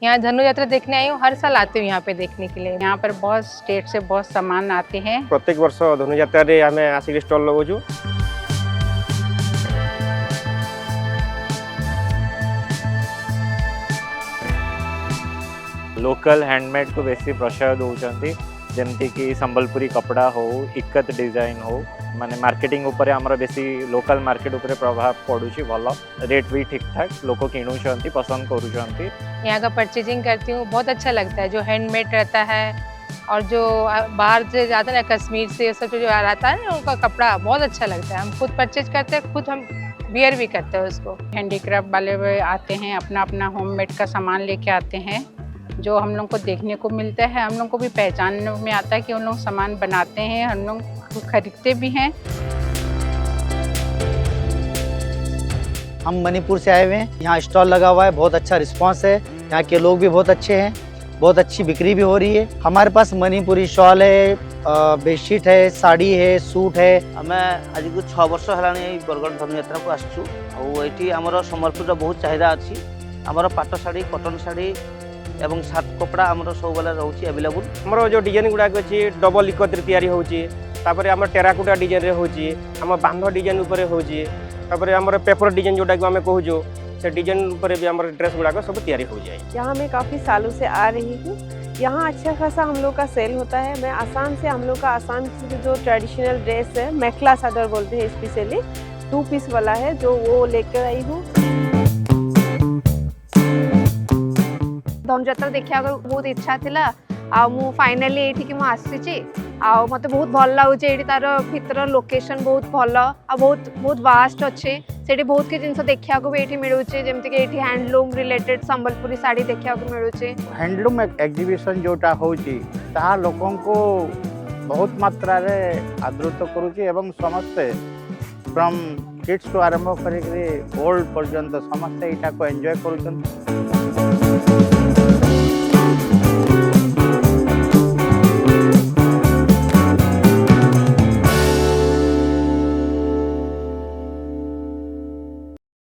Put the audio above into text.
यहाँ धनु यात्रा देखने आई हूँ, हर साल आती हूँ यहाँ पे देखने के लिए। यहाँ पर बहुत स्टेट से बहुत सामान आते हैं। प्रत्येक वर्ष धनु यात्रा रे आमे आसिक स्टॉल लगाउछु। लोकल हैंडमेड को बेसी प्रशय दौरान जमती कि संबलपुरी कपड़ा हो, इक्कत डिजाइन हो, माने मार्केटिंग ऊपर आमर बेसी लोकल मार्केट ऊपर प्रभाव पड़ुछि। भल रेट भी ठीक ठाक लोग किणुचंती पसंद करूचंती। यहाँ का परचेजिंग करती हूँ, बहुत अच्छा लगता है। जो हैंडमेड रहता है और जो बाहर से जाता है ना, कश्मीर से सब जो आता है ना, उनका कपड़ा बहुत अच्छा लगता है। हम खुद परचेज करते हैं, खुद हम वियर भी करते हैं उसको। हैंडीक्राफ्ट वाले आते हैं, अपना अपना होममेड का सामान लेके आते हैं, जो हम लोग को देखने को मिलता है। हम लोग को भी पहचान में आता है कि उन लोग सामान बनाते हैं, हम लोग खरीदते भी हैं। हम मणिपुर से आए हुए हैं, यहाँ स्टॉल लगा हुआ है, बहुत अच्छा रिस्पांस है। यहाँ के लोग भी बहुत अच्छे हैं, बहुत अच्छी बिक्री भी हो रही है। हमारे पास मणिपुरी शॉल है, बेडशीट है, साड़ी है, सूट है। आमे आज को 6 वर्ष है बरगढ़ धनु यात्रा को आसचु। ये आमर संबलपुर बहुत चाहिदा अच्छी। आमर पाट शाढ़ी, कटन शाढ़ी एवं सात कपड़ा आमर सब बेले रोचे अवेलेबल। हमर जो डिजाइन गुडा अछि डबल इकत रे तयारी होछि, तापर हमर टेराकोटा डिजाइन रे होछि, हमर बांध डिजाइन ऊपर होछि, तापर हमर पेपर डिजाइन जोटा को हमें कहूजो से डिजाइन ऊपर भी हमर ड्रेस गुडा सब तयारी हो जाए। यहाँ मैं काफ़ी सालों से आ रही हूँ। यहाँ अच्छा खासा हम लोग का सेल होता है। मैं आसाम से, हम लोग का आसाम की जो ट्रेडिशनल ड्रेस है, मेखला चादर बोलते हैं स्पेशली, 2 पीस वाला है, जो वो लेकर आई हूँ। धनुଯାत्रा देखा बहुत इच्छा थिला आ मु फाइनली एठी कि मु आसीची आ मते बहुत भल लागुचे। एठी तार भीतर लोकेशन बहुत भल आ बहुत बहुत वास्ट अच्छे। सेठी बहुत के जिंस देखा को भी एठी मिलुचे, जेमति कि एठी हैंडलूम रिलेटेड संबलपुरी साड़ी देखा को मिलुचे। हैंडलूम एग्जीबिशन जोटा होची ता लोकन को बहुत मात्रा रे आदृत करूची एवं समस्ते फ्रॉम किड्स टू आरंभ करी ओल्ड पर्यंत समस्ते इटा को एंजॉय करूछन।